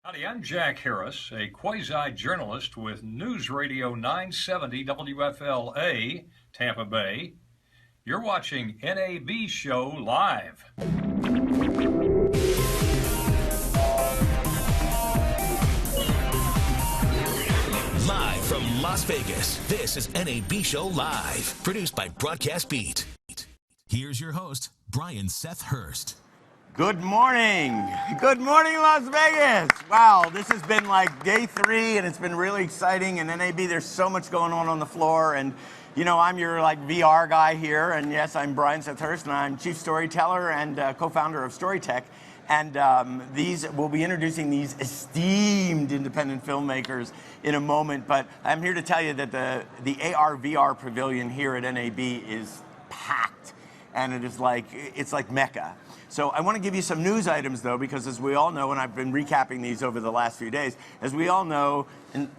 Howdy, I'm Jack Harris, a quasi-journalist with News Radio 970 WFLA, Tampa Bay. You're watching NAB Show Live. Live from Las Vegas, this is NAB Show Live, produced by Broadcast Beat. Here's your host, Brian Seth Hurst. Good morning. Good morning, Las Vegas. Wow, this has been like day 3, and it's been really exciting. And NAB, there's so much going on the floor. And, you know, I'm your like VR guy here. And yes, I'm Brian Seth Hurst, and I'm chief storyteller and co-founder of Storytech. And we'll be introducing these esteemed independent filmmakers in a moment. But I'm here to tell you that the AR VR pavilion here at NAB is packed, and it's like Mecca. So I want to give you some news items, though, because as we all know, and I've been recapping these over the last few days, as we all know,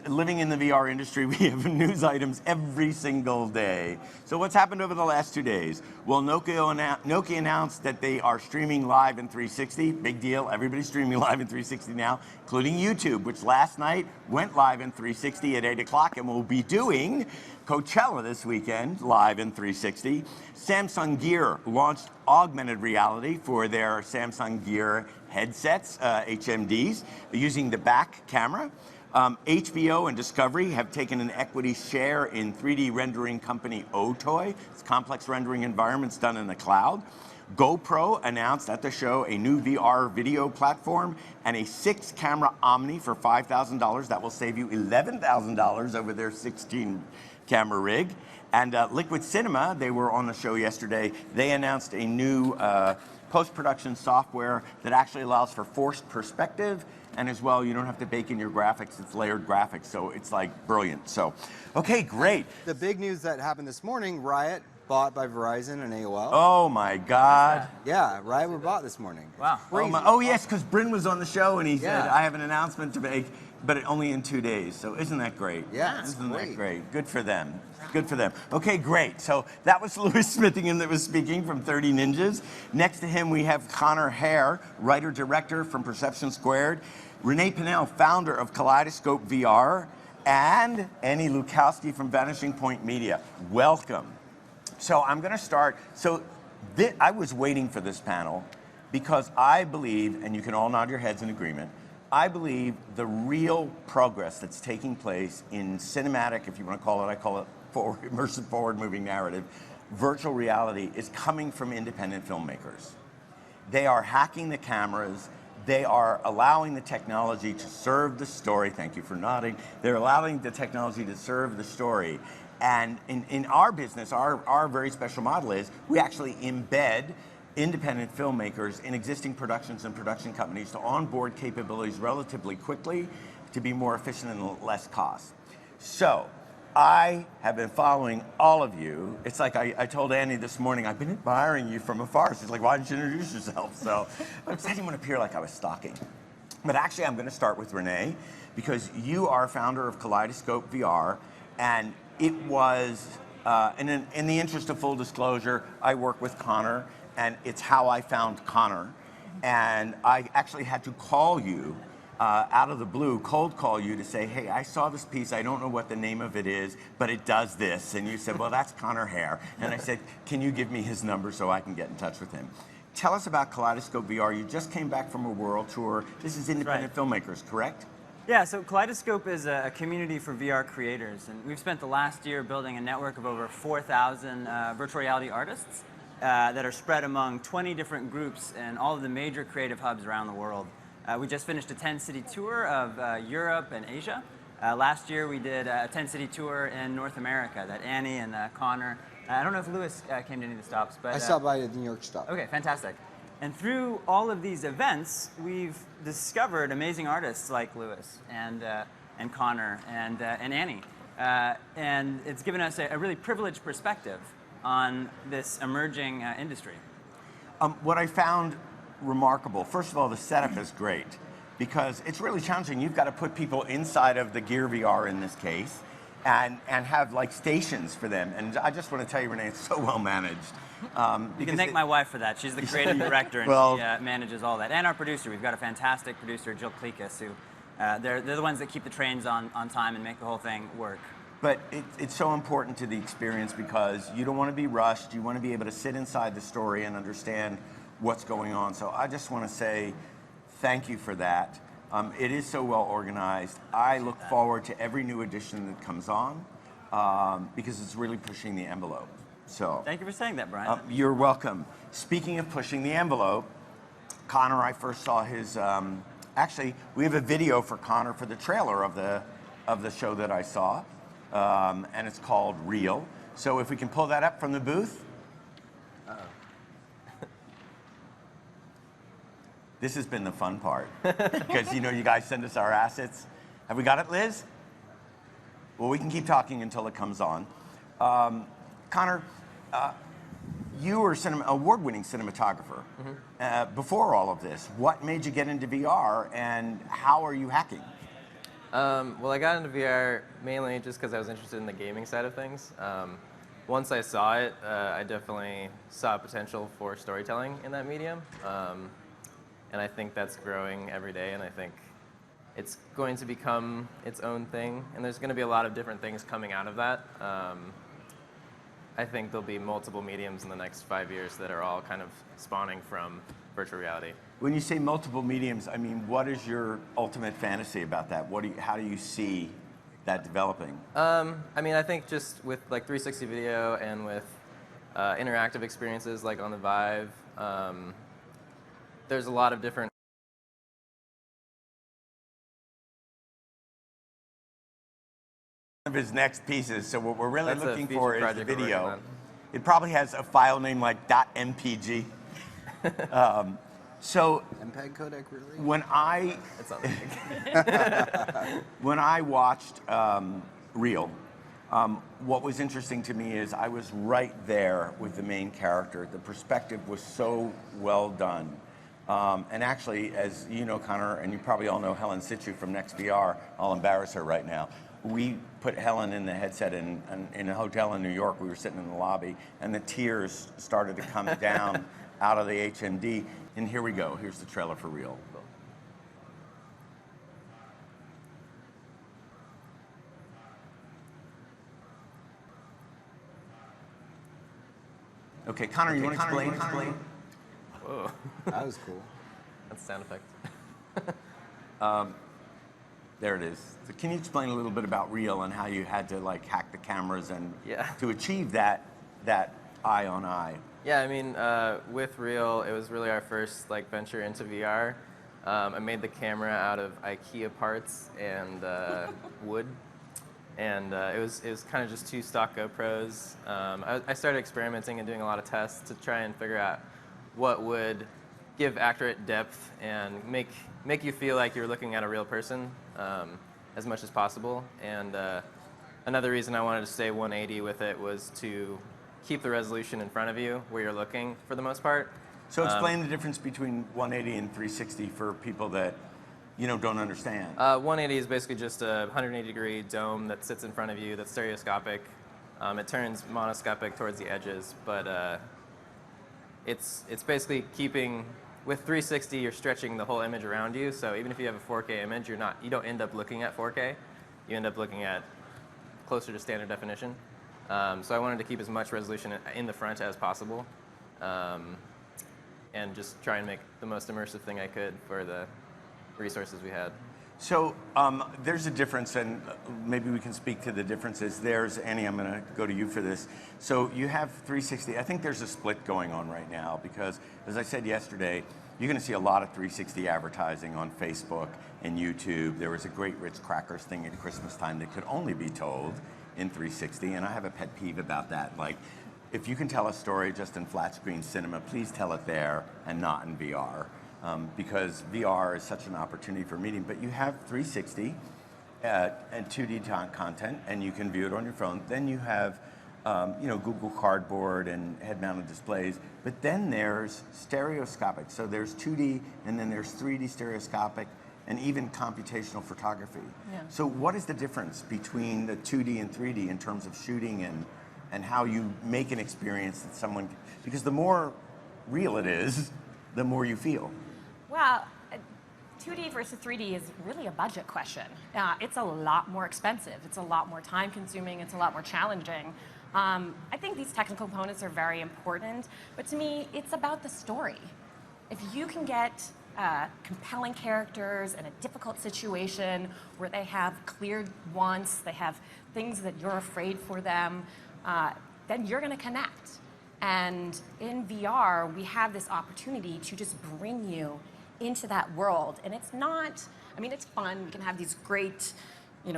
living in the VR industry, we have news items every single day. So what's happened over the last 2 days? Well, Nokia announced that they are streaming live in 360. Big deal. Everybody's streaming live in 360 now, including YouTube, which last night went live in 360 at 8 o'clock, and will be doing Coachella this weekend, live in 360. Samsung Gear launched augmented reality for their Samsung Gear headsets, HMDs, using the back camera. HBO and Discovery have taken an equity share in 3D rendering company Otoy. It's complex rendering environments done in the cloud. GoPro announced at the show a new VR video platform and a 6-camera Omni for $5,000. That will save you $11,000 over their 16-camera rig. And Liquid Cinema, they were on the show yesterday. They announced a new post-production software that actually allows for forced perspective, and as well, you don't have to bake in your graphics. It's layered graphics, so it's like brilliant. So, okay, great. The big news that happened this morning, Riot bought by Verizon and AOL. Oh my God. Yeah, Riot were bought this morning. Wow. Oh yes, because Bryn was on the show and he said, I have an announcement to make, but only in 2 days. So isn't that great? Yeah, isn't that great? Good for them. Good for them. Okay, great. So that was Louis Smithingham that was speaking from 30 Ninjas. Next to him, we have Connor Hare, writer-director from Perception Squared. Renee Pinnell, founder of Kaleidoscope VR. And Annie Lukowski from Vanishing Point Media. Welcome. So I'm going to start. So I was waiting for this panel because I believe, and you can all nod your heads in agreement, I believe the real progress that's taking place in cinematic, if you want to call it, I call it immersive forward-moving narrative, virtual reality is coming from independent filmmakers. They are hacking the cameras. They are allowing the technology to serve the story. Thank you for nodding. They're allowing the technology to serve the story. And in our business, our very special model is we actually embed independent filmmakers in existing productions and production companies to onboard capabilities relatively quickly to be more efficient and less cost. So I have been following all of you. It's like I told Annie this morning, I've been admiring you from afar. She's like, why didn't you introduce yourself? So I didn't want to appear like I was stalking. But actually, I'm going to start with Renee, because you are founder of Kaleidoscope VR, and it was, in the interest of full disclosure, I work with Connor, and it's how I found Connor. And I actually had to call you out of the blue, cold call you to say, hey, I saw this piece, I don't know what the name of it is, but it does this. And you said, well, that's Connor Hare. And I said, can you give me his number so I can get in touch with him? Tell us about Kaleidoscope VR. You just came back from a world tour. This is independent filmmakers, correct? Yeah, so Kaleidoscope is a community for VR creators, and we've spent the last year building a network of over 4,000 virtual reality artists that are spread among 20 different groups in all of the major creative hubs around the world. We just finished a 10-city tour of Europe and Asia. Last year we did a 10-city tour in North America that Annie and Connor, I don't know if Louis came to any of the stops, but... I stopped by the New York stop. Okay, fantastic. And through all of these events, we've discovered amazing artists like Louis and Connor and Annie. And it's given us a really privileged perspective on this emerging industry. What I found remarkable, first of all, the setup is great, because it's really challenging. You've got to put people inside of the Gear VR in this case, and have like stations for them. And I just want to tell you, Renee, it's so well managed. You can thank my wife for that. She's the creative director, and Well, she manages all that. And our producer. We've got a fantastic producer, Jill Klekas, who they're the ones that keep the trains on time and make the whole thing work. But it's so important to the experience because you don't want to be rushed. You want to be able to sit inside the story and understand what's going on. So I just want to say thank you for that. It is so well organized. I look forward to every new edition that comes on because it's really pushing the envelope. So Thank you for saying that, Brian. you're welcome. Speaking of pushing the envelope, Connor, I first saw his. Actually, we have a video for Connor for the trailer of the show that I saw. And it's called Real. So if we can pull that up from the booth. This has been the fun part. Because, you guys send us our assets. Have we got it, Liz? Well, we can keep talking until it comes on. Connor, you were an award-winning cinematographer. Before all of this, what made you get into VR and how are you hacking? Well, I got into VR mainly just because I was interested in the gaming side of things. Once I saw it, I definitely saw potential for storytelling in that medium. And I think that's growing every day, and I think it's going to become its own thing. And there's going to be a lot of different things coming out of that. I think there'll be multiple mediums in the next 5 years that are all kind of spawning from virtual reality. When you say multiple mediums, I mean, what is your ultimate fantasy about that? How do you see that developing? I mean, I think just with like 360 video and with interactive experiences like on the Vive, there's a lot of different of his next pieces. So what we're really That's a looking future for is the project we're working video. on. It probably has a file name like .mpg. So MPEG codec, really? when I It's on the when I watched Real, what was interesting to me is I was right there with the main character. The perspective was so well done. And actually, as you know, Connor, and you probably all know Helen Situ from NextVR, I'll embarrass her right now. We put Helen in the headset in a hotel in New York. We were sitting in the lobby, and the tears started to come down out of the HMD. And here we go. Here's the trailer for Real. Okay, Connor, you want to explain? Whoa, That was cool. that's a sound effect. There it is. So can you explain a little bit about Real and how you had to like hack the cameras and to achieve that eye on eye? Yeah, I mean, with Real, it was really our first like venture into VR. I made the camera out of IKEA parts and wood, and it was kind of just 2 stock GoPros. I started experimenting and doing a lot of tests to try and figure out what would give accurate depth and make you feel like you're looking at a real person as much as possible. And another reason I wanted to stay 180 with it was to keep the resolution in front of you where you're looking for the most part. So explain the difference between 180 and 360 for people that don't understand. 180 is basically just a 180-degree dome that sits in front of you that's stereoscopic. It turns monoscopic towards the edges, but it's basically keeping. With 360, you're stretching the whole image around you, so even if you have a 4K image, you don't end up looking at 4K. You end up looking at closer to standard definition. So I wanted to keep as much resolution in the front as possible, and just try and make the most immersive thing I could for the resources we had. So there's a difference, and maybe we can speak to the differences. There's, Annie, I'm going to go to you for this. So you have 360. I think there's a split going on right now because, as I said yesterday, you're going to see a lot of 360 advertising on Facebook and YouTube. There was a great Ritz Crackers thing at Christmas time that could only be told in 360, and I have a pet peeve about that. Like, if you can tell a story just in flat screen cinema, please tell it there and not in VR. Because VR is such an opportunity for meeting, but you have 360 and 2D content, and you can view it on your phone. Then you have, Google Cardboard and head-mounted displays. But then there's stereoscopic. So there's 2D, and then there's 3D stereoscopic, and even computational photography. Yeah. So what is the difference between the 2D and 3D in terms of shooting and how you make an experience that someone, because the more real it is, the more you feel. Well, 2D versus 3D is really a budget question. It's a lot more expensive. It's a lot more time consuming. It's a lot more challenging. I think these technical components are very important, but to me, it's about the story. If you can get compelling characters in a difficult situation where they have clear wants, they have things that you're afraid for them, then you're going to connect. And in VR, we have this opportunity to just bring you into that world. And it's not, I mean, it's fun. We can have these great,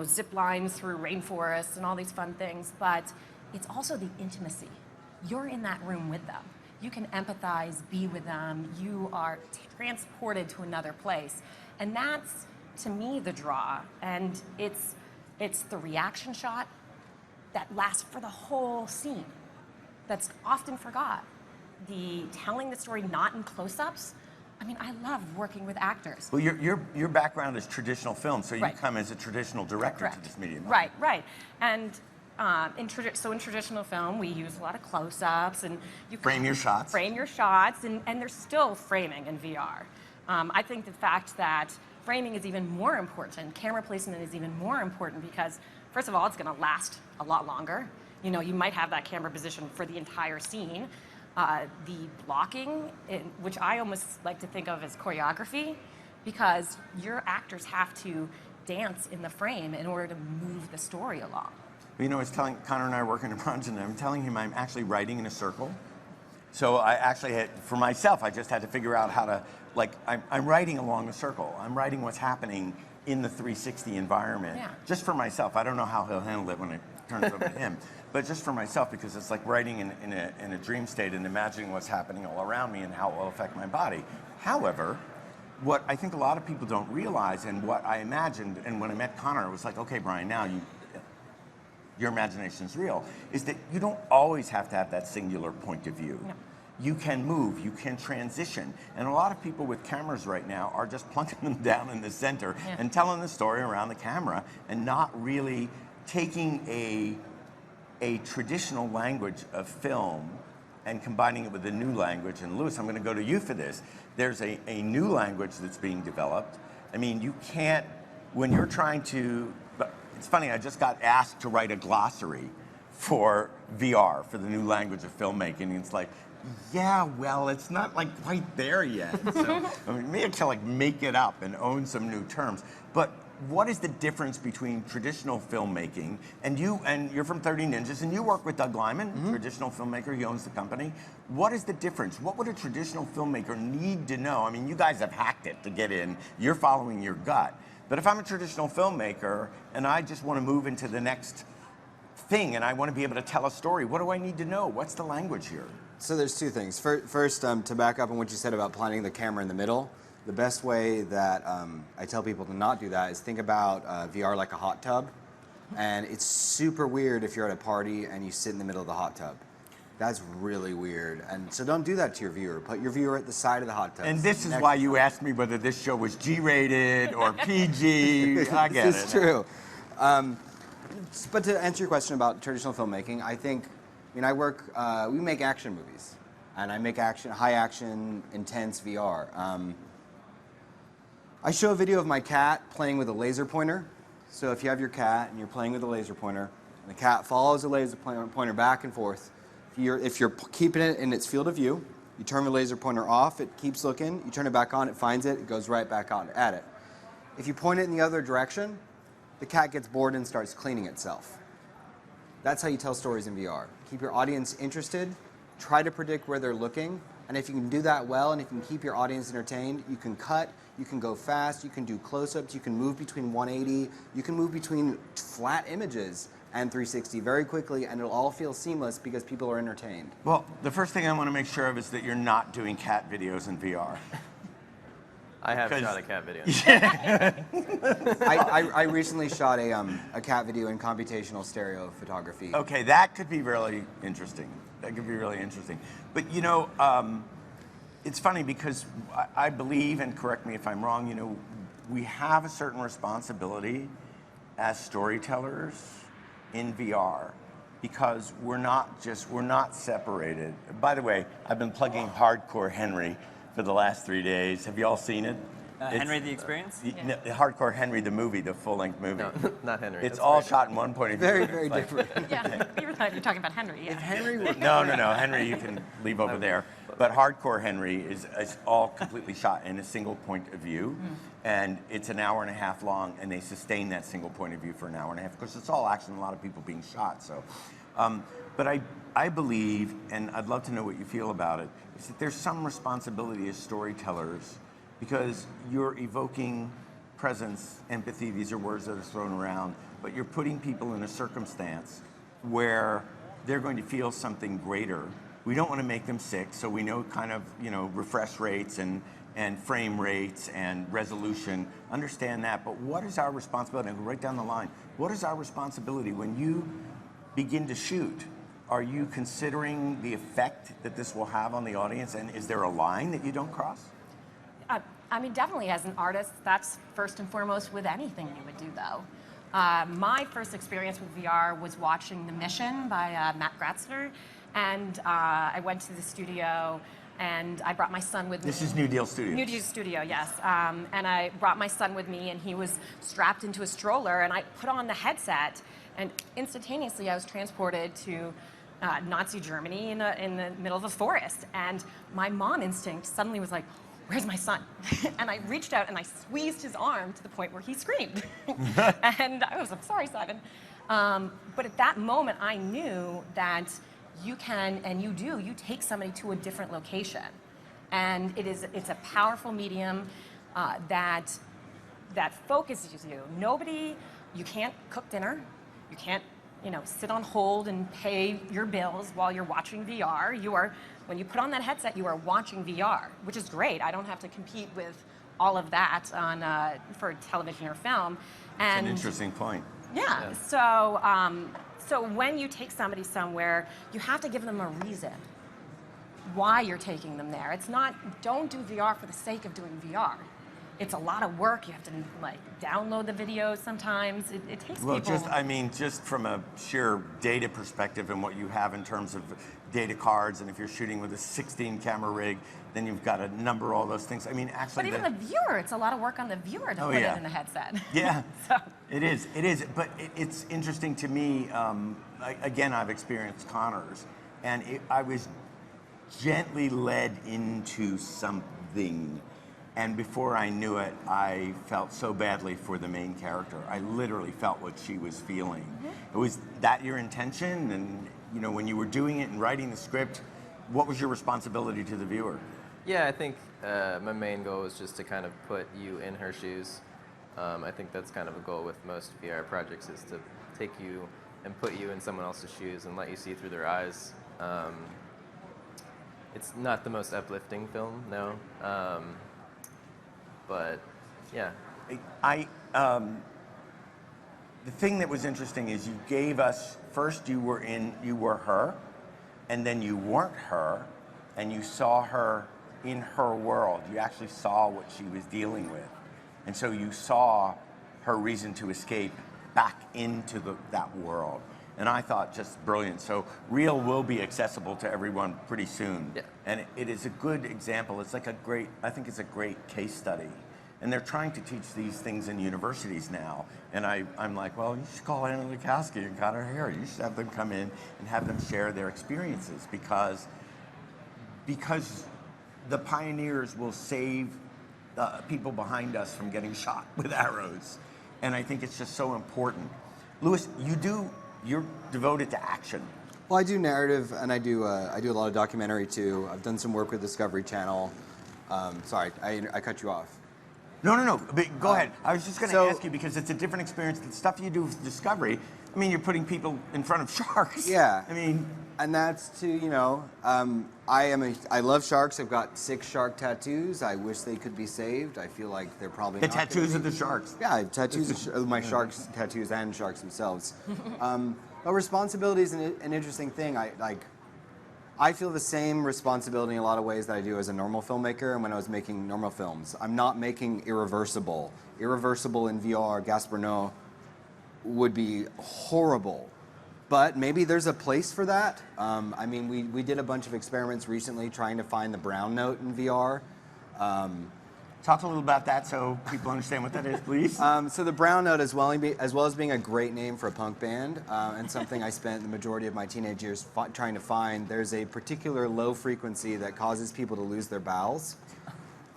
zip lines through rainforests and all these fun things, but it's also the intimacy. You're in that room with them. You can empathize, be with them. You are transported to another place. And that's, to me, the draw. And it's the reaction shot that lasts for the whole scene. That's often forgot. The telling the story not in close-ups. I mean, I love working with actors. Well, your background is traditional film, so you Right. come as a traditional director Correct. to this medium. Right. And in traditional film, we use a lot of close-ups, and you Frame your shots. Frame your shots, and there's still framing in VR. I think the fact that framing is even more important, camera placement is even more important because, first of all, it's going to last a lot longer. You might have that camera position for the entire scene. The blocking, which I almost like to think of as choreography, because your actors have to dance in the frame in order to move the story along. I was telling Connor and I are working a project, and I'm telling him I'm actually writing in a circle. So I actually had, for myself, I just had to figure out how to, I'm writing along a circle. I'm writing what's happening in the 360 environment. Yeah. Just for myself. I don't know how he'll handle it when it turns over to him. But just for myself, because it's like writing in a dream state and imagining what's happening all around me and how it will affect my body. However, what I think a lot of people don't realize, and what I imagined, and when I met Connor, it was like, okay, Brian, now your imagination's real, is that you don't always have to have that singular point of view. No. You can move, you can transition. And a lot of people with cameras right now are just plunking them down in the center and telling the story around the camera and not really taking a traditional language of film and combining it with a new language. And Louis, I'm going to go to you for this. There's a new language that's being developed. I mean, you can't, when you're trying to, it's funny, I just got asked to write a glossary for VR, for the new language of filmmaking. And it's like, yeah, well, it's not quite there yet. So, I mean, maybe I can make it up and own some new terms. But what is the difference between traditional filmmaking and you're from 30 Ninjas and you work with Doug Lyman, traditional filmmaker, he owns the company. What is the difference? What would a traditional filmmaker need to know? I mean, you guys have hacked it to get in, you're following your gut. But if I'm a traditional filmmaker and I just want to move into the next thing and I want to be able to tell a story, what do I need to know? What's the language here? So there's two things. First, to back up on what you said about planting the camera in the middle, the best way that I tell people to not do that is think about VR like a hot tub. And it's super weird if you're at a party and you sit in the middle of the hot tub. That's really weird. And so don't do that to your viewer. Put your viewer at the side of the hot tub. And this is why you asked me whether this show was G-rated or PG. I get it. This is true. But to answer your question about traditional filmmaking, I work, we make action movies. And I make high action, intense VR. I show a video of my cat playing with a laser pointer. So if you have your cat and you're playing with a laser pointer, and the cat follows the laser pointer back and forth, if you're keeping it in its field of view, you turn the laser pointer off, it keeps looking, you turn it back on, it finds it, it goes right back on at it. If you point it in the other direction, the cat gets bored and starts cleaning itself. That's how you tell stories in VR. Keep your audience interested, try to predict where they're looking, and if you can do that well and if you can keep your audience entertained, you can cut, you can go fast, you can do close-ups, you can move between 180, you can move between flat images and 360 very quickly, and it'll all feel seamless because people are entertained. Well, the first thing I want to make sure of is that you're not doing cat videos in VR. I have shot a cat video. I recently shot a cat video in computational stereo photography. Okay, that could be really interesting. That could be really interesting. But it's funny because I believe, and correct me if I'm wrong, we have a certain responsibility as storytellers in VR because we're not separated. By the way, I've been plugging Hardcore Henry for the last 3 days. Have you all seen it? Henry the Experience? No, Hardcore Henry, the movie, the full-length movie. No, not Henry. It's That's all very shot in one point of view. Very, and very it's like- different. Yeah, you're talking about Henry. Yeah. If Henry were No, Henry, you can leave over there. But Hardcore Henry is all completely shot in a single point of view, and it's an hour and a half long, and they sustain that single point of view for an hour and a half, because it's all action, a lot of people being shot. So, but I believe, and I'd love to know what you feel about it, is that there's some responsibility as storytellers, because you're evoking presence, empathy. These are words that are thrown around, but you're putting people in a circumstance where they're going to feel something greater. We don't want to make them sick, so we know kind of, refresh rates and frame rates and resolution. Understand that, but what is our responsibility? And go right down the line. What is our responsibility when you begin to shoot? Are you considering the effect that this will have on the audience, and is there a line that you don't cross? I mean, definitely as an artist, that's first and foremost with anything you would do, though. My first experience with VR was watching The Mission by Matt Gratzler, and I went to the studio, and I brought my son with me. This is New Deal Studios. New Deal Studio, yes. And I brought my son with me, and he was strapped into a stroller, and I put on the headset, and instantaneously I was transported to Nazi Germany in the middle of a forest. And my mom instinct suddenly was like, where's my son? And I reached out and I squeezed his arm to the point where he screamed. And I was like, sorry, Simon. But at that moment, I knew that you can, and you do, you take somebody to a different location. And it's a powerful medium that focuses you. You can't cook dinner. You can't, sit on hold and pay your bills while you're watching VR. When you put on that headset, you are watching VR, which is great. I don't have to compete with all of that for television or film. It's an interesting point. Yeah. So when you take somebody somewhere, you have to give them a reason why you're taking them there. It's not, don't do VR for the sake of doing VR. It's a lot of work. You have to download the videos sometimes. It takes people. Just from a sheer data perspective and what you have in terms of data cards, and if you're shooting with a 16 camera rig, then you've got to number all those things. Actually. But even the viewer, it's a lot of work on the viewer to put it in the headset. Yeah. So. It is. But it's interesting to me. Again, I've experienced Connors, and I was gently led into something. And before I knew it, I felt so badly for the main character. I literally felt what she was feeling. Mm-hmm. Was that your intention? And when you were doing it and writing the script, what was your responsibility to the viewer? Yeah, I think my main goal was just to kind of put you in her shoes. I think that's kind of a goal with most VR projects, is to take you and put you in someone else's shoes and let you see through their eyes. It's not the most uplifting film, no. But yeah. The thing that was interesting is you gave us, first you were her, and then you weren't her, and you saw her in her world. You actually saw what she was dealing with. And so you saw her reason to escape back into that world. And I thought, just brilliant. So Reel will be accessible to everyone pretty soon. Yeah. And it is a good example. It's like I think it's a great case study. And they're trying to teach these things in universities now. And I'm like, well, you should call Anna Lukowski and Connor Hare. You should have them come in and have them share their experiences, because the pioneers will save people behind us from getting shot with arrows. And I think it's just so important. Louis, you're devoted to action. Well, I do narrative, and I do a lot of documentary too. I've done some work with Discovery Channel. Sorry, I cut you off. No. But go ahead. I was just going to ask you, because it's a different experience. The stuff you do with Discovery, you're putting people in front of sharks. Yeah. And that's to, I love sharks. I've got 6 shark tattoos. I wish they could be saved. I feel like they're probably the not tattoos of the sharks. Yeah, I have tattoos of my sharks, tattoos and sharks themselves. But responsibility is an interesting thing. I feel the same responsibility in a lot of ways that I do as a normal filmmaker and when I was making normal films. I'm not making Irreversible. Irreversible in VR, Gaspar Noé, would be horrible. But maybe there's a place for that. I mean, we did a bunch of experiments recently trying to find the brown note in VR. Talk a little about that so people understand what that is, please. So the brown note, as well as being a great name for a punk band, and something I spent the majority of my teenage years trying to find, there's a particular low frequency that causes people to lose their bowels.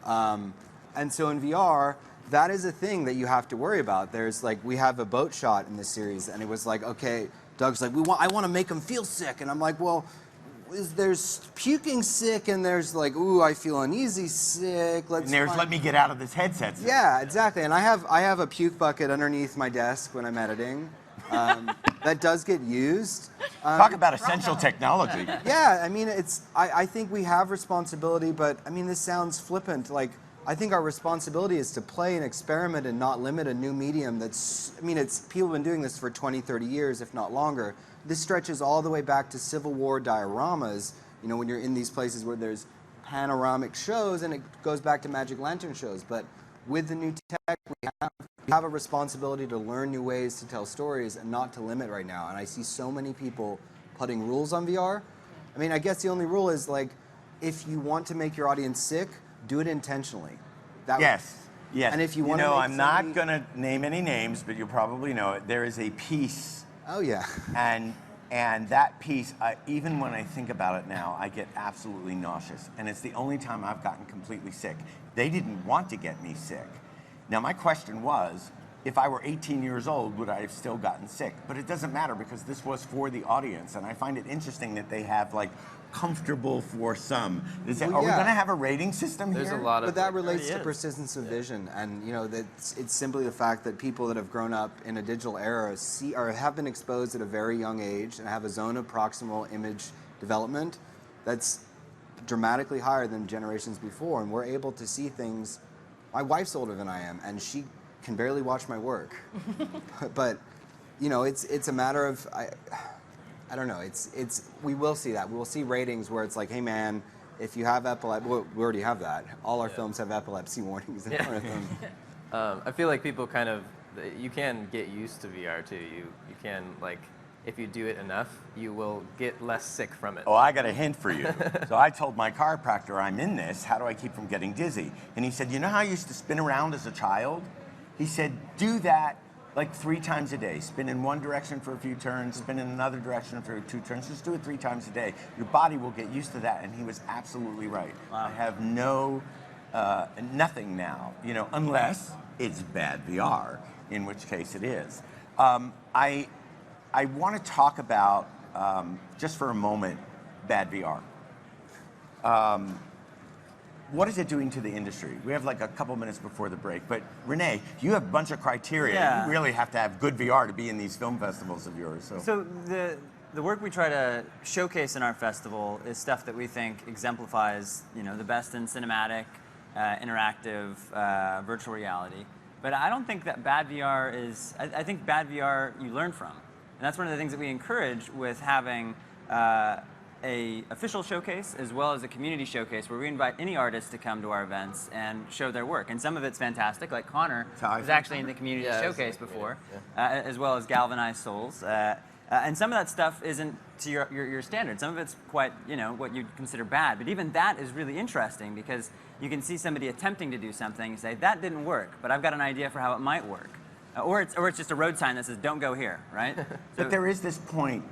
And so in VR, that is a thing that you have to worry about. There's like, we have a boat shot in this series, and it was like, okay, Doug's like, I want to make them feel sick. And I'm like, well, there's puking sick, and there's like, ooh, I feel uneasy sick. And there's let me get out of this headset. Yeah, exactly. And I have a puke bucket underneath my desk when I'm editing. That does get used. Talk about essential technology. Yeah, I mean, I think we have responsibility, but I mean, this sounds flippant. Like, I think our responsibility is to play and experiment and not limit a new medium that's, I mean, people have been doing this for 20, 30 years, if not longer. This stretches all the way back to Civil War dioramas, you know, when you're in these places where there's panoramic shows, and it goes back to Magic Lantern shows. But with the new tech, we have a responsibility to learn new ways to tell stories and not to limit right now. And I see so many people putting rules on VR. I mean, I guess the only rule is, like, if you want to make your audience sick, do it intentionally. Yes. And if you want to, I'm not going to name any names, but you'll probably know it. There is a piece. Oh yeah. And that piece, even when I think about it now, I get absolutely nauseous. And it's the only time I've gotten completely sick. They didn't want to get me sick. Now my question was, if I were 18 years old, would I have still gotten sick? But it doesn't matter, because this was for the audience. And I find it interesting that they have, like, comfortable for some. Are we going to have a rating system here? There's a lot of. But that relates to persistence of vision, and you know, it's simply the fact that people that have grown up in a digital era have been exposed at a very young age and have a zone of proximal image development that's dramatically higher than generations before, and we're able to see things. My wife's older than I am, and she can barely watch my work. But you know, it's a matter of. I don't know. We will see that. We will see ratings where it's like, hey man, if you have epilepsy, well, we already have that. All our films have epilepsy warnings in front of them. I feel like people kind of, you can get used to VR too. You can, like, if you do it enough, you will get less sick from it. Oh, I got a hint for you. So I told my chiropractor, I'm in this. How do I keep from getting dizzy? And he said, you know how I used to spin around as a child? He said, do that like 3 times a day. Spin in one direction for a few turns, spin in another direction for 2 turns. Just do it 3 times a day. Your body will get used to that. And he was absolutely right. Wow. I have nothing now, you know, unless it's bad VR, in which case it is. I want to talk about, just for a moment, bad VR. What is it doing to the industry? We have like a couple minutes before the break, but Renee, you have a bunch of criteria. Yeah. You really have to have good VR to be in these film festivals of yours. So the work we try to showcase in our festival is stuff that we think exemplifies, you know, the best in cinematic, interactive, virtual reality. But I don't think that bad VR is. I think bad VR you learn from, and that's one of the things that we encourage with having. A official showcase as well as a community showcase where we invite any artist to come to our events and show their work. And some of it's fantastic, like Connor was actually in the community showcase before, as well as Galvanized Souls. And some of that stuff isn't to your standard. Some of it's quite, you know, what you'd consider bad. But even that is really interesting because you can see somebody attempting to do something and say, that didn't work, but I've got an idea for how it might work. Or it's just a road sign that says, don't go here, right? But there is this point,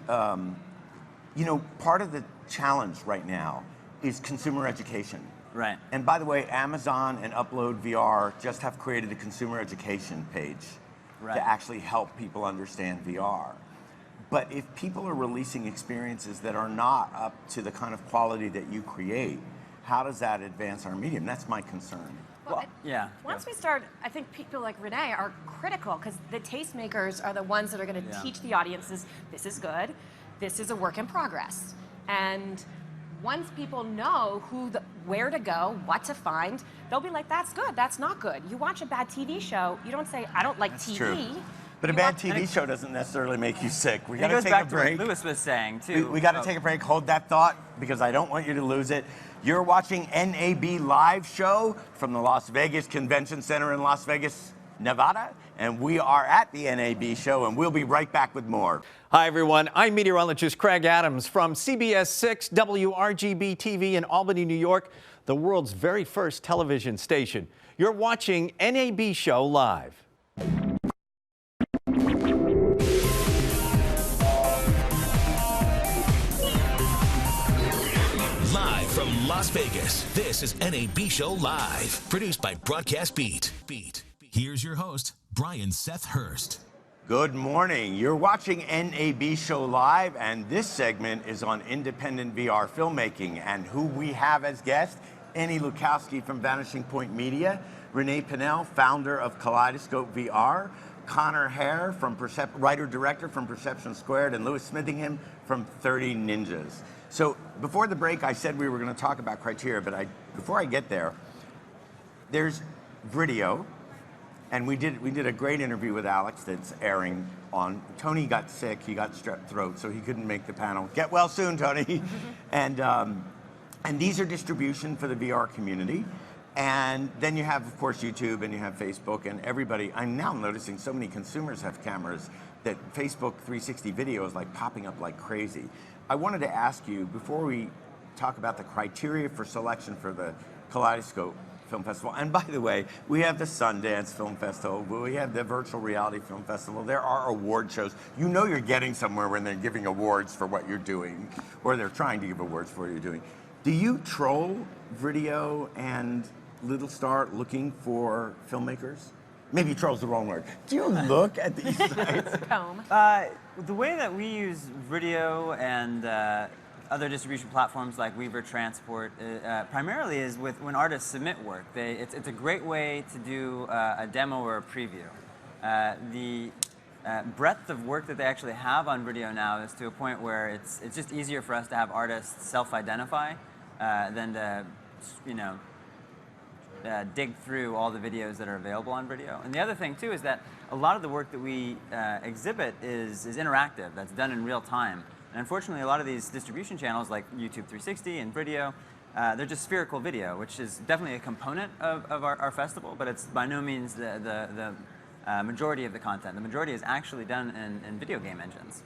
you know, part of the challenge right now is consumer education. Right. And by the way, Amazon and Upload VR just have created a consumer education page to actually help people understand VR. But if people are releasing experiences that are not up to the kind of quality that you create, how does that advance our medium? That's my concern. Well, once we start, I think people like Renee are critical because the tastemakers are the ones that are going to teach the audiences, this is good, this is a work in progress. And once people know where to go, what to find, they'll be like, that's good, that's not good. You watch a bad TV show, you don't say, I don't like TV. True. But a bad TV show doesn't necessarily make you sick. We got to take a break. To what Lewis was saying, too. We got to take a break. Hold that thought because I don't want you to lose it. You're watching NAB live show from the Las Vegas Convention Center in Las Vegas. Nevada, and we are at the NAB show, and we'll be right back with more. Hi, everyone. I'm meteorologist Craig Adams from CBS 6 WRGB TV in Albany, New York, the world's very first television station. You're watching NAB Show Live. Live from Las Vegas, this is NAB Show Live, produced by Broadcast Beat. Here's your host, Brian Seth Hurst. Good morning. You're watching NAB Show Live, and this segment is on independent VR filmmaking. And who we have as guest, Annie Lukowski from Vanishing Point Media, Renee Pinnell, founder of Kaleidoscope VR, Connor Hare, writer-director from Perception Squared, and Louis Smithingham from 30 Ninjas. So before the break, I said we were going to talk about criteria, but before I get there, there's video, and we did a great interview with Alex that's airing on. Tony got sick, he got strep throat, so he couldn't make the panel. Get well soon, Tony. And these are distribution for the VR community. And then you have, of course, YouTube, and you have Facebook, and everybody. I'm now noticing so many consumers have cameras that Facebook 360 video is like popping up like crazy. I wanted to ask you, before we talk about the criteria for selection for the Kaleidoscope Film Festival, and by the way, we have the Sundance Film Festival, we have the Virtual Reality Film Festival, there are award shows. You know you're getting somewhere when they're giving awards for what you're doing, or they're trying to give awards for what you're doing. Do you troll video and Little Star looking for filmmakers? Maybe troll's the wrong word. Do you look at these sites? The way that we use video and other distribution platforms like Weaver Transport primarily is when artists submit work. It's a great way to do a demo or a preview. The breadth of work that they actually have on video now is to a point where it's just easier for us to have artists self-identify than to, dig through all the videos that are available on video. And the other thing too is that a lot of the work that we exhibit is interactive, that's done in real time. And unfortunately, a lot of these distribution channels like YouTube 360 and video, they're just spherical video, which is definitely a component of our festival, but it's by no means the majority of the content. The majority is actually done in video game engines.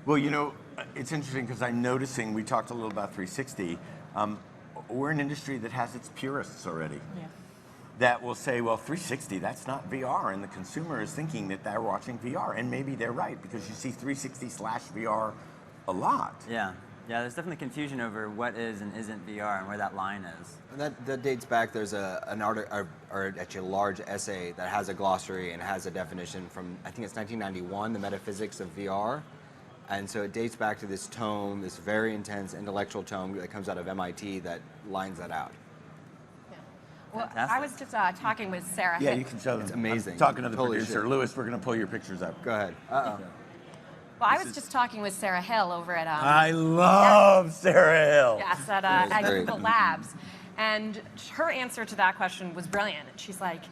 Well, it's interesting because I'm noticing, we talked a little about 360, we're an industry that has its purists already. Yeah. That will say, well, 360, that's not VR, and the consumer is thinking that they're watching VR, and maybe they're right, because you see 360/VR a lot. Yeah, there's definitely confusion over what is and isn't VR and where that line is. And that dates back, there's an article, or actually a large essay that has a glossary and has a definition from, I think it's 1991, The Metaphysics of VR. And so it dates back to this tome, this very intense intellectual tome that comes out of MIT that lines that out. Yeah. Well, I was just talking with Sarah. Yeah, you can show them. It's amazing. I'm talking to the Totally producer. should. Louis, we're going to pull your pictures up. Go ahead. Well, I was just talking with Sarah Hill over at... I love Sarah Hill. Yes, at Google Labs. And her answer to that question was brilliant. She's like,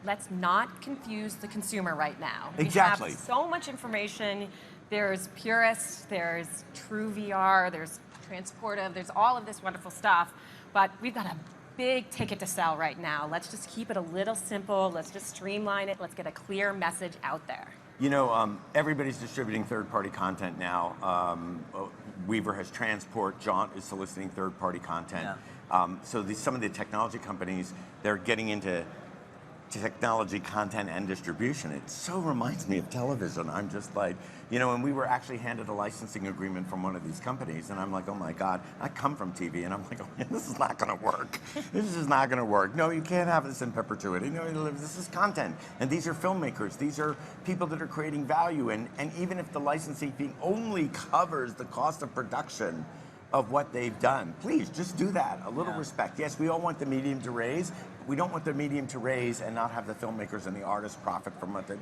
let's not confuse the consumer right now. Exactly. We have so much information. There's purists, there's true VR, there's transportive, there's all of this wonderful stuff. But we've got a big ticket to sell right now. Let's just keep it a little simple. Let's just streamline it. Let's get a clear message out there. Everybody's distributing third-party content now. Weaver has Transport. Jaunt is soliciting third-party content. Yeah. So some of the technology companies, they're getting into technology content and distribution. It so reminds me of television. I'm just like, and we were actually handed a licensing agreement from one of these companies, and I'm like, oh my God, I come from TV, and I'm like, oh man, this is not going to work. This is not going to work. No, you can't have this in perpetuity. No, this is content, and these are filmmakers. These are people that are creating value, and even if the licensing fee only covers the cost of production of what they've done, please just do that. A little respect. Yes, we all want the medium to raise. We don't want the medium to raise and not have the filmmakers and the artists profit from what they,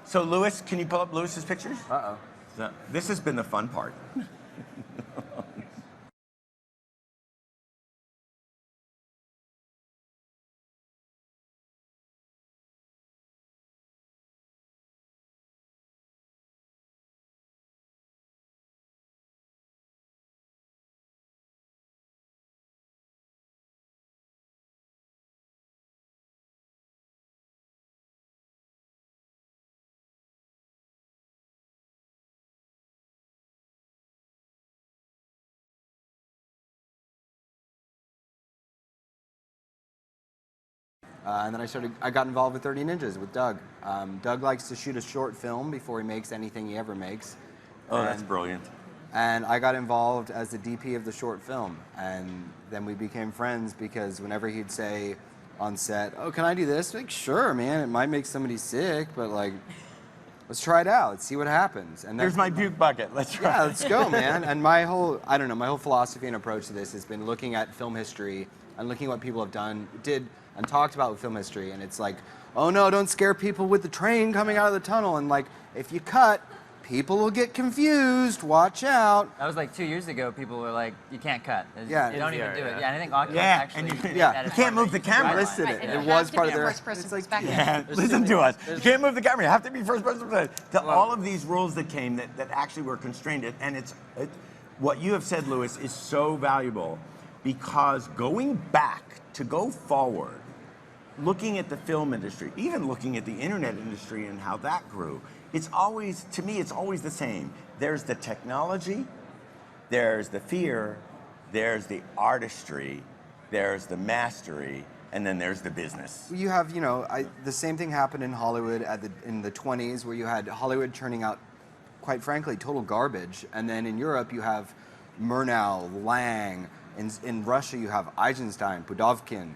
So Louis, can you pull up Louis's pictures? So, this has been the fun part. And then I got involved with 30 Ninjas with Doug. Doug likes to shoot a short film before he makes anything he ever makes. Oh, that's brilliant. And I got involved as the DP of the short film. And then we became friends because whenever he'd say on set, oh, can I do this? Like, sure, man, it might make somebody sick, but like, let's try it out. Let's see what happens. And Here's my puke bucket. Let's try. Yeah, let's go, man. And my whole philosophy and approach to this has been looking at film history and looking at what people have did and talked about with film history. And it's like, oh no, don't scare people with the train coming out of the tunnel. And like, if you cut, people will get confused. Watch out. That was like 2 years ago. People were like, "You can't cut. Yeah. You don't even do it." Yeah. Yeah, and I think Oculus Yeah, actually. and you- did yeah, that you as can't part move of the camera. guideline. Listed it. And It you was have to part be of their. first-person It's like, perspective. Yeah, listen to us. You can't move the camera. You have to be first person. All of these rules that came that actually were constrained, and what you have said, Louis, is so valuable because going back to go forward, looking at the film industry, even looking at the internet industry and how that grew, it's always the same. There's the technology, there's the fear, there's the artistry, there's the mastery, and then there's the business. you have, the same thing happened in Hollywood in the 20s where you had Hollywood turning out, quite frankly, total garbage. And then in Europe, you have Murnau, Lang. In Russia, you have Eisenstein, Budovkin.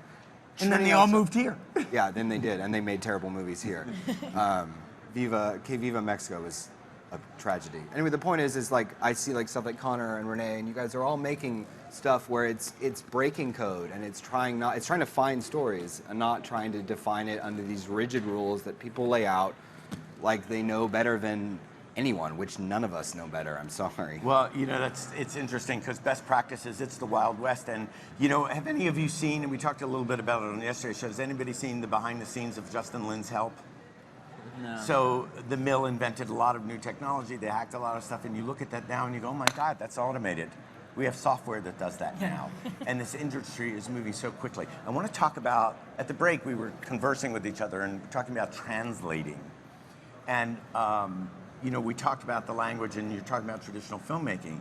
And then they all moved here. Yeah, then they did, and they made terrible movies here. Viva Mexico was a tragedy. Anyway, the point is like I see like stuff like Connor and Renee, and you guys are all making stuff where it's breaking code and it's trying to find stories and not trying to define it under these rigid rules that people lay out like they know better than anyone, which none of us know better. I'm sorry. Well, it's interesting because best practices, it's the Wild West. And, have any of you seen, and we talked a little bit about it on yesterday's show, has anybody seen the behind the scenes of Justin Lin's Help? No. So the mill invented a lot of new technology. They hacked a lot of stuff. And you look at that now and you go, oh my God, that's automated. We have software that does that now. And this industry is moving so quickly. I want to talk about, at the break, we were conversing with each other and talking about translating. And, we talked about the language and you're talking about traditional filmmaking.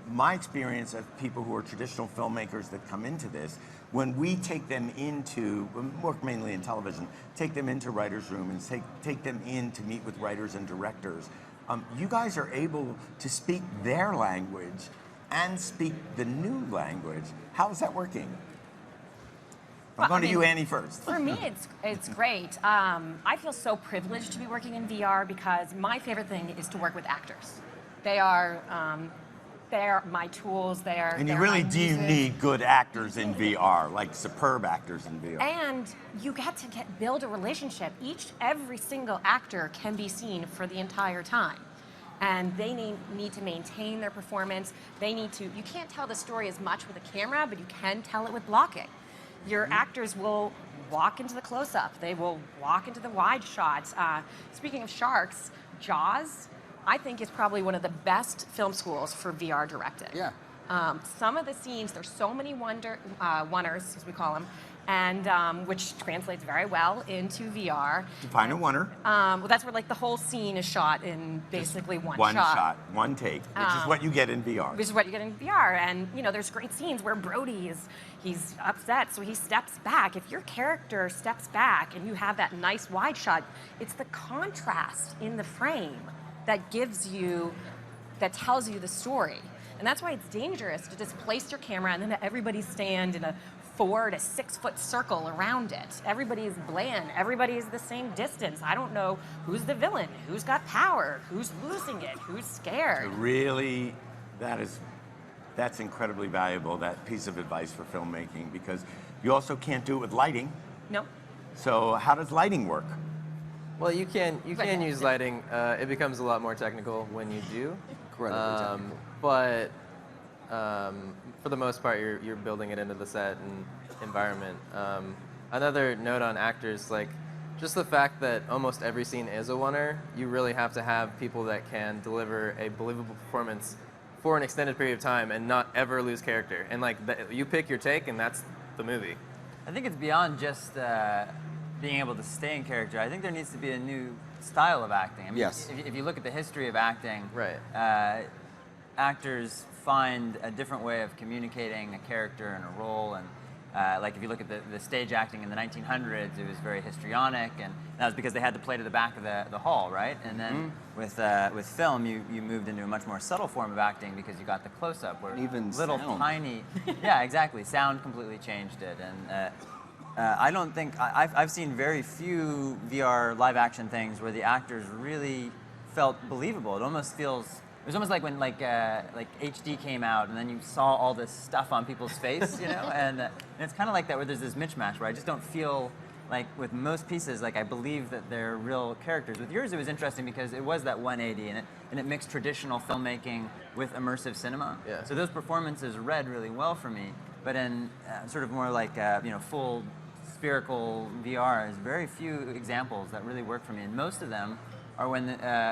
My experience of people who are traditional filmmakers that come into this, when we take them into, we work mainly in television, take them into writer's room and take them in to meet with writers and directors, you guys are able to speak their language and speak the new language. How is that working? I'm going to you, Annie, first. For me, it's great. I feel so privileged to be working in VR because my favorite thing is to work with actors. They are my tools. And you really do need good actors in VR, like superb actors in VR. And you get to build a relationship. Every single actor can be seen for the entire time. And they need to maintain their performance. You can't tell the story as much with a camera, but you can tell it with blocking. Your actors will walk into the close-up. They will walk into the wide shots. Speaking of sharks, Jaws, I think is probably one of the best film schools for VR directing. Yeah. Some of the scenes, there's so many oneers, as we call them, and which translates very well into VR. Define a oneer. Well, that's where like the whole scene is shot in basically one shot. One shot, one take, which is what you get in VR. Which is what you get in VR. And there's great scenes where Brody he's upset, so he steps back. If your character steps back and you have that nice wide shot, it's the contrast in the frame that tells you the story. And that's why it's dangerous to just place your camera and then everybody stand in a 4 to 6 foot circle around it. Everybody's bland. Everybody's the same distance. I don't know who's the villain, who's got power, who's losing it, who's scared. Really, that's incredibly valuable, that piece of advice for filmmaking, because you also can't do it with lighting. No. So how does lighting work? Well, you can use lighting. It becomes a lot more technical when you do. But for the most part, you're building it into the set and environment. Another note on actors, like just the fact that almost every scene is a oneer, you really have to have people that can deliver a believable performance for an extended period of time and not ever lose character. And like you pick your take, and that's the movie. I think it's beyond just being able to stay in character. I think there needs to be a new style of acting. I mean, yes. If you look at the history of acting, right. Actors find a different way of communicating a character and a role, and Like if you look at the stage acting in the 1900s, it was very histrionic, and that was because they had to play to the back of the hall, right? And then with film, you moved into a much more subtle form of acting because you got the close-up, where Even little sound. tiny, yeah, exactly. Sound completely changed it, and I don't think I've seen very few VR live-action things where the actors really felt believable. It almost feels. It was almost like when like HD came out, and then you saw all this stuff on people's face, you know, and it's kind of like that where there's this mismatch where I just don't feel like with most pieces like I believe that they're real characters. With yours, it was interesting because it was that 180, and it mixed traditional filmmaking with immersive cinema. Yeah. So those performances read really well for me, but in sort of more like full spherical VR, there's very few examples that really work for me, and most of them are when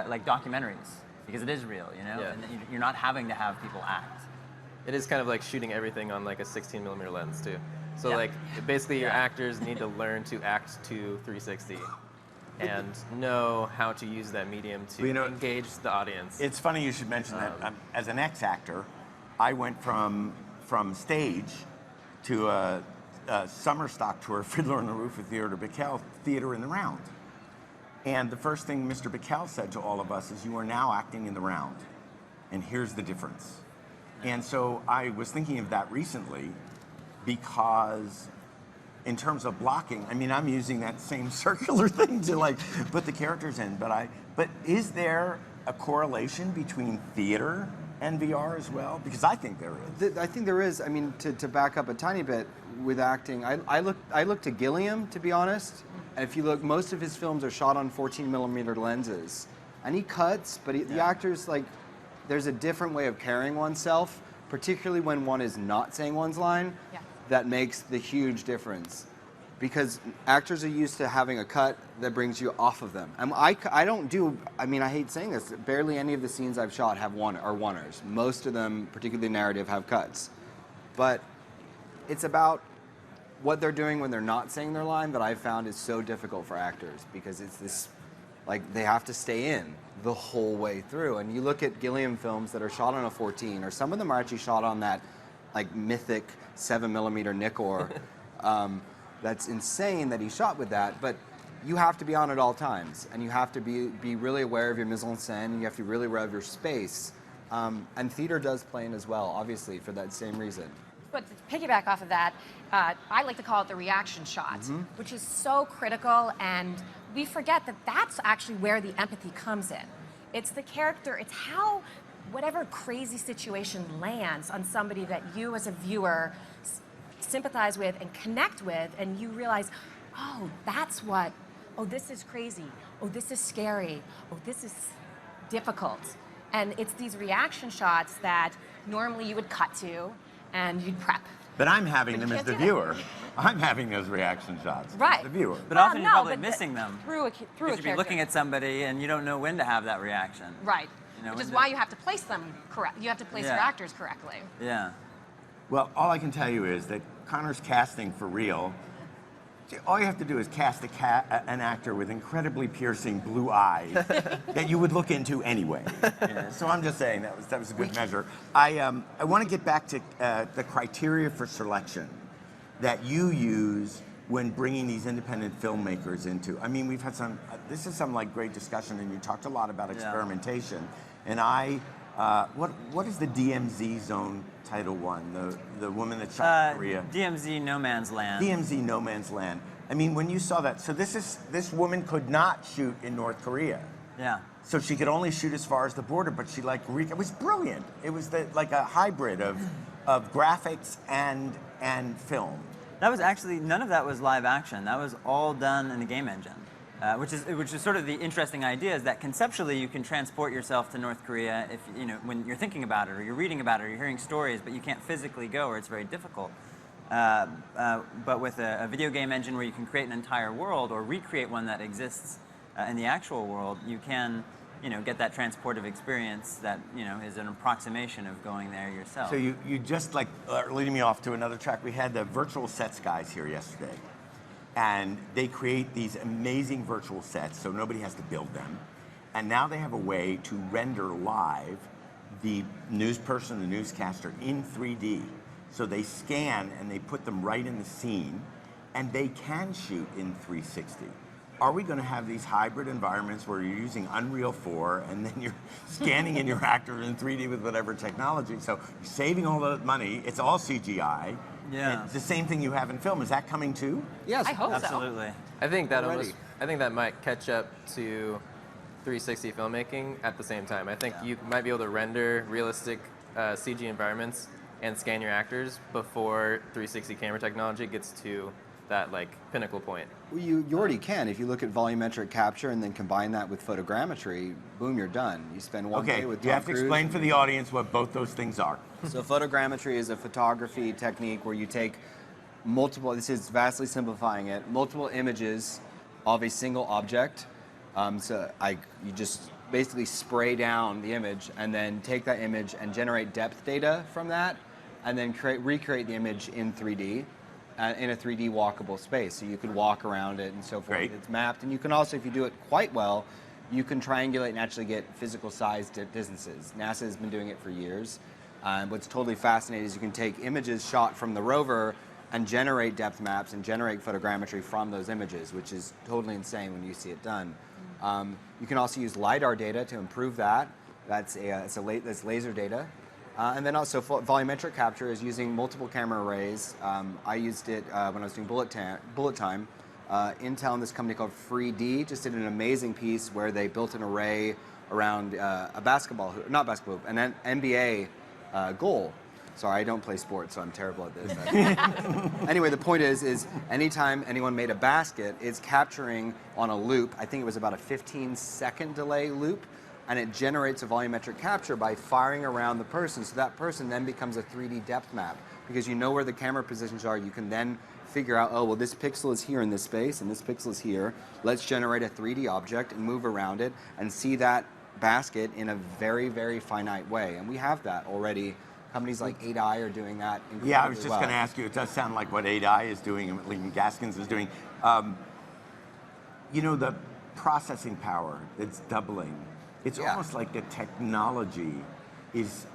like documentaries. Because it is real, you know, Yeah. and you're not having to have people act. It is kind of like shooting everything on like a 16mm lens too. So Yeah. like basically your Yeah. actors need to learn to act to 360 and know how to use that medium to engage the audience. It's funny you should mention that. As an ex-actor, I went from stage to a summer stock tour, Fiddler on the Roof of Theater Bickel, Theater in the Round. And the first thing Mr. Bickel said to all of us is, you are now acting in the round, and here's the difference. And so I was thinking of that recently because in terms of blocking, I mean, I'm using that same circular thing to like put the characters in, but is there a correlation between theater and VR as well? Because I think there is. I think there is. I mean, to back up a tiny bit with acting, I look to Gilliam, to be honest. And if you look, most of his films are shot on 14mm lenses, and he cuts, but the actors, like, there's a different way of carrying oneself, particularly when one is not saying one's line, that makes the huge difference. Because actors are used to having a cut that brings you off of them. I don't do, I mean, I hate saying this, barely any of the scenes I've shot are oneers. Most of them, particularly narrative, have cuts. But it's about what they're doing when they're not saying their line that I've found is so difficult for actors, because it's this, like, they have to stay in the whole way through. And you look at Gilliam films that are shot on a 14, or some of them are actually shot on that, like, mythic 7mm Nikkor. That's insane that he shot with that, but you have to be on at all times, and you have to be really aware of your mise en scène, and you have to be really aware of your space. And theater does play in as well, obviously, for that same reason. But to piggyback off of that, I like to call it the reaction shot, which is so critical, and we forget that that's actually where the empathy comes in. It's the character, it's how whatever crazy situation lands on somebody that you as a viewer sympathize with and connect with, and you realize, oh, that's what, oh, this is crazy, oh, this is scary, oh, this is difficult. And it's these reaction shots that normally you would cut to and you'd prep. But I'm having them as can't the do that. viewer. I'm having those reaction shots. Right. The viewer. But often you're no, probably but missing them. Through a Because character. you'd be looking at somebody and you don't know when to have that reaction. Right. You know, Which is when why the- you have to place them correct. You have to place your Yeah. actors correctly. Yeah. Well, all I can tell you is that Connor's casting for real, all you have to do is cast an actor with incredibly piercing blue eyes that you would look into anyway. So I'm just saying that was a good measure. I want to get back to the criteria for selection that you use when bringing these independent filmmakers into. I mean, we've had some. This is some like great discussion, and you talked a lot about experimentation. And what is the DMZ zone Title I? The woman that shot in Korea. DMZ No Man's Land. DMZ No Man's Land. I mean, when you saw that, so this woman could not shoot in North Korea. Yeah. So she could only shoot as far as the border, but she it was brilliant. It was like a hybrid of graphics and film. That was actually, none of that was live action. That was all done in the game engine. Which is sort of the interesting idea, is that conceptually you can transport yourself to North Korea if when you're thinking about it, or you're reading about it, or you're hearing stories, but you can't physically go, or it's very difficult. But with a video game engine where you can create an entire world or recreate one that exists in the actual world, you can get that transportive experience that is an approximation of going there yourself. So you just like leading me off to another track. We had the virtual sets guys here yesterday. And they create these amazing virtual sets, so nobody has to build them. And now they have a way to render live the news person, the newscaster, in 3D. So they scan and they put them right in the scene, and they can shoot in 360. Are we going to have these hybrid environments where you're using Unreal 4 and then you're scanning in your actor in 3D with whatever technology? So you're saving all the money. It's all CGI. Yeah. It's the same thing you have in film. Is that coming too? Yes, I hope so. Absolutely. I think that Already. I think that might catch up to 360 filmmaking at the same time. I think you might be able to render realistic CG environments and scan your actors before 360 camera technology gets to that like pinnacle point. Well, you already can. If you look at volumetric capture and then combine that with photogrammetry, boom, you're done. You spend one Okay, day with you Tom have to Cruise explain and for the audience what both those things are. So photogrammetry is a photography technique where you take multiple, this is vastly simplifying it, multiple images of a single object. You just basically spray down the image and then take that image and generate depth data from that and then recreate the image in 3D. In a 3D walkable space, so you could walk around it and so forth. Great. It's mapped, and you can also, if you do it quite well, you can triangulate and actually get physical size distances. NASA has been doing it for years. What's totally fascinating is you can take images shot from the rover and generate depth maps and generate photogrammetry from those images, which is totally insane when you see it done. You can also use LiDAR data to improve that. That's laser data. And then also volumetric capture is using multiple camera arrays. I used it when I was doing bullet time. Intel and this company called 3D just did an amazing piece where they built an array around an NBA goal. Sorry, I don't play sports, so I'm terrible at this. Anyway, the point is anytime anyone made a basket, it's capturing on a loop. I think it was about a 15-second delay loop. And it generates a volumetric capture by firing around the person. So that person then becomes a 3D depth map. Because you know where the camera positions are, you can then figure out, oh, well, this pixel is here in this space, and this pixel is here. Let's generate a 3D object and move around it and see that basket in a very, very finite way. And we have that already. Companies like 8i are doing that incredibly Yeah, I was just well. going to ask you, it does sound like what 8i is doing and what Lincoln Gaskins is doing. You know, the processing power, it's doubling. It's almost like the technology is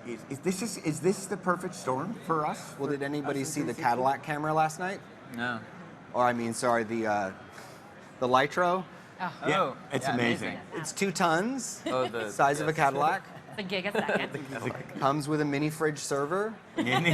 this the perfect storm for us? Well, did anybody see the Cadillac camera last night? No. Or I mean, sorry, the Litro? Yeah, it's amazing. It's 2 tons, Oh, the size of a Cadillac. The gigasecond. Comes with a mini fridge server. And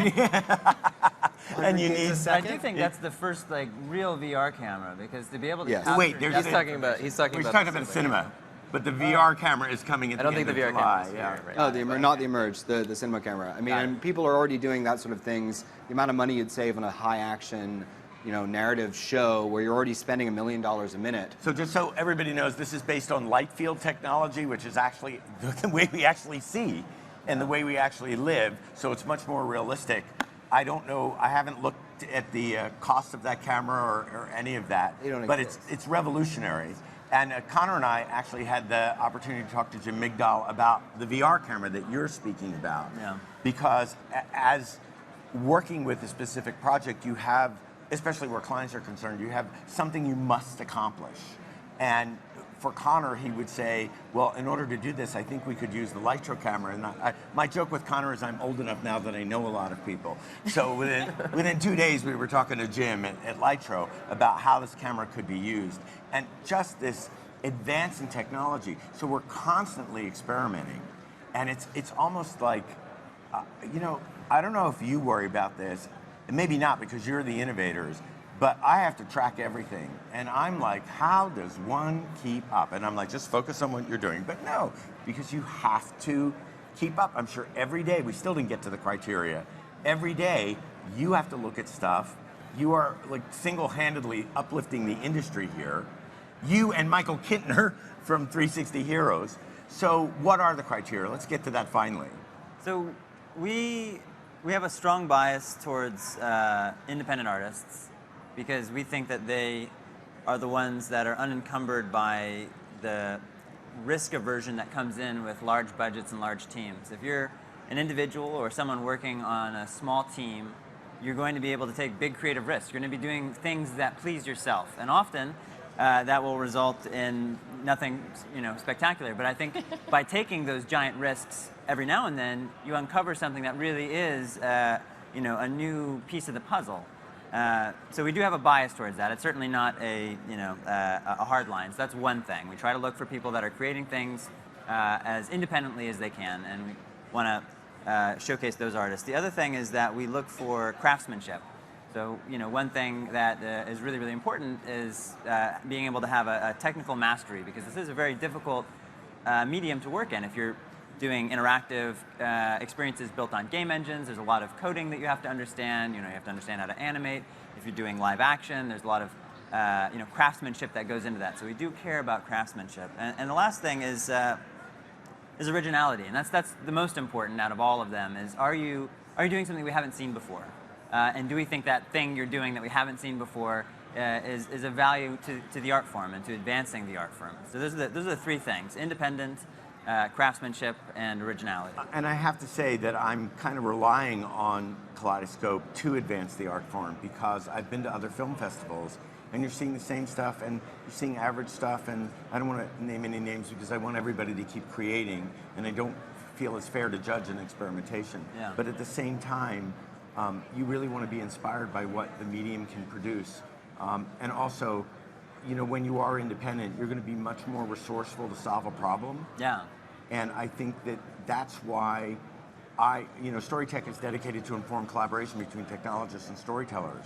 you need. I do think that's the first like real VR camera because to be able to Yes. capture Wait, there's He's depth- talking about He's talking about cinema, but the VR camera is coming at I don't the think the end VR of camera July. is Yeah. here right Oh, now. not the Emerge, the cinema camera. I mean, and people are already doing that sort of things. The amount of money you'd save on a high action, narrative show where you're already spending $1 million a minute. So just so everybody knows, this is based on light field technology, which is actually the way we actually see and the way we actually live. So it's much more realistic. I don't know. I haven't looked at the cost of that camera or any of that. They don't but exist. it's revolutionary. And Connor and I actually had the opportunity to talk to Jim Migdal about the VR camera that you're speaking about. Yeah. Because as working with a specific project, you have, especially where clients are concerned, you have something you must accomplish. And for Connor, he would say, well, in order to do this, I think we could use the Litro camera. And my joke with Connor is I'm old enough now that I know a lot of people. So within 2 days, we were talking to Jim at Litro about how this camera could be used. And just this advance in technology. So we're constantly experimenting. And it's almost like, I don't know if you worry about this, and maybe not because you're the innovators, but I have to track everything. And I'm like, how does one keep up? And I'm like, just focus on what you're doing. But no, because you have to keep up. I'm sure every day, we still didn't get to the criteria. Every day, you have to look at stuff. You are like single-handedly uplifting the industry here. You and Michael Kintner from 360 Heroes. So what are the criteria? Let's get to that finally. So we have a strong bias towards independent artists because we think that they are the ones that are unencumbered by the risk aversion that comes in with large budgets and large teams. If you're an individual or someone working on a small team, you're going to be able to take big creative risks. You're going to be doing things that please yourself. And often, that will result in nothing, spectacular. But I think by taking those giant risks every now and then, you uncover something that really is a new piece of the puzzle. So we do have a bias towards that. It's certainly not a hard line. So that's one thing. We try to look for people that are creating things as independently as they can, and we want to showcase those artists. The other thing is that we look for craftsmanship. So one thing that is really, really important is being able to have a technical mastery, because this is a very difficult medium to work in. If you're doing interactive experiences built on game engines, there's a lot of coding that you have to understand. You have to understand how to animate. If you're doing live action, there's a lot of craftsmanship that goes into that. So we do care about craftsmanship. And the last thing is originality, and that's the most important out of all of them. Is are you doing something we haven't seen before, and do we think that thing you're doing that we haven't seen before is of value to the art form and to advancing the art form? So those are the three things: independent, craftsmanship, and originality. And I have to say that I'm kind of relying on Kaleidoscope to advance the art form, because I've been to other film festivals and you're seeing the same stuff and you're seeing average stuff, and I don't want to name any names because I want everybody to keep creating, and I don't feel it's fair to judge an experimentation. Yeah. But at the same time, you really want to be inspired by what the medium can produce. And also, when you are independent, you're going to be much more resourceful to solve a problem. Yeah. And I think that's why Storytech is dedicated to inform collaboration between technologists and storytellers.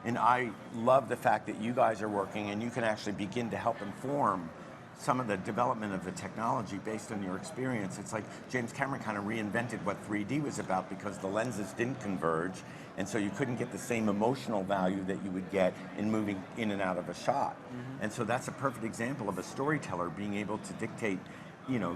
And I love the fact that you guys are working and you can actually begin to help inform some of the development of the technology based on your experience. It's like James Cameron kind of reinvented what 3D was about, because the lenses didn't converge, and so you couldn't get the same emotional value that you would get in moving in and out of a shot. Mm-hmm. And so that's a perfect example of a storyteller being able to dictate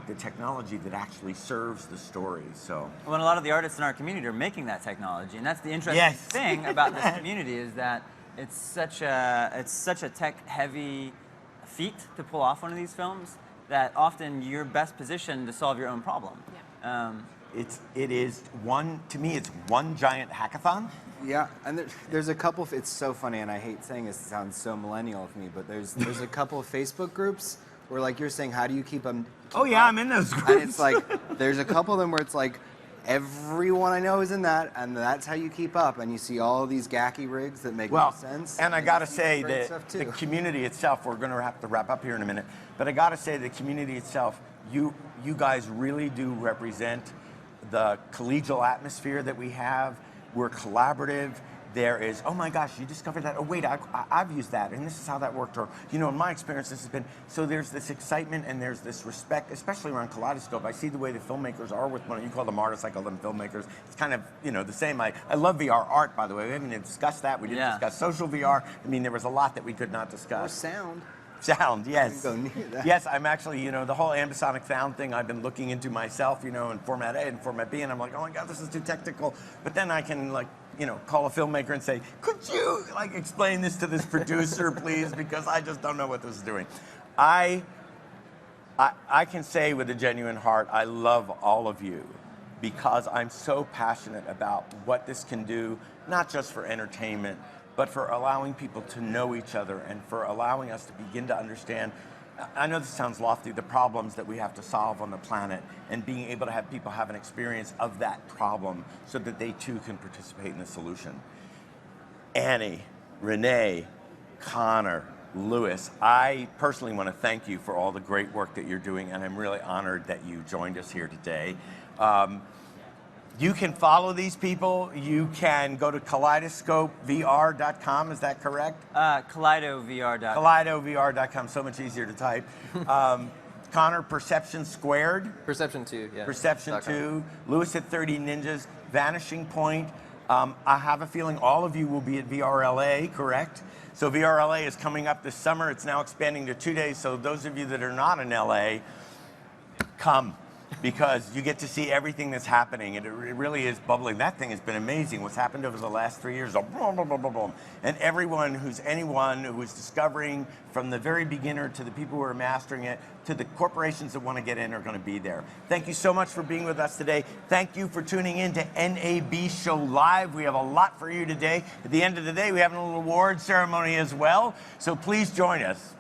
the technology that actually serves the story. So, well, a lot of the artists in our community are making that technology, and that's the interesting thing about this community, is that it's such a tech-heavy feat to pull off one of these films that often you're best positioned to solve your own problem. Yeah. It is one giant hackathon. Yeah, and there's a couple. It's so funny, and I hate saying this, it sounds so millennial of me, but there's a couple of Facebook groups where, like you're saying, how do you keep them? Oh yeah, I'm in those groups. And it's like there's a couple of them where it's like everyone I know is in that, and that's how you keep up. And you see all these gacky rigs that make no sense. And I gotta say that the community itself. We're gonna have to wrap up here in a minute, but I gotta say the community itself. You guys really do represent the collegial atmosphere that we have. We're collaborative. There is, oh my gosh, you discovered that. Oh wait, I've used that, and this is how that worked. Or, in my experience, this has been. So there's this excitement and there's this respect, especially around Kaleidoscope. I see the way the filmmakers are with one. You call them artists, I call them filmmakers. It's kind of, the same. I love VR art, by the way. We haven't even discussed that. We didn't discuss social VR. I mean, there was a lot that we could not discuss. Or sound. Sound, yes. Go near that. Yes, I'm actually, the whole ambisonic sound thing I've been looking into myself, in format A and format B, and I'm like, oh my God, this is too technical. But then I can, call a filmmaker and say, could you, explain this to this producer, please? Because I just don't know what this is doing. I can say with a genuine heart, I love all of you, because I'm so passionate about what this can do, not just for entertainment, but for allowing people to know each other and for allowing us to begin to understand, I know this sounds lofty, the problems that we have to solve on the planet, and being able to have people have an experience of that problem so that they too can participate in the solution. Annie, Renee, Connor, Lewis, I personally want to thank you for all the great work that you're doing, and I'm really honored that you joined us here today. You can follow these people. You can go to kaleidoscopevr.com. Is that correct? KaleidoVR.com. KaleidoVR.com. So much easier to type. Connor, Perception Squared. Perception 2, yeah. Perception 2. Lewis at 30 Ninjas. Vanishing Point. I have a feeling all of you will be at VRLA, correct? So VRLA is coming up this summer. It's now expanding to 2 days. So those of you that are not in LA, come. Because you get to see everything that's happening, and it really is bubbling. That thing has been amazing. What's happened over the last 3 years, boom, boom, boom, boom, boom. And anyone who's discovering, from the very beginner to the people who are mastering it, to the corporations that want to get in, are going to be there. Thank you so much for being with us today. Thank you for tuning in to NAB Show Live. We have a lot for you today. At the end of the day, we have a little award ceremony as well. So please join us.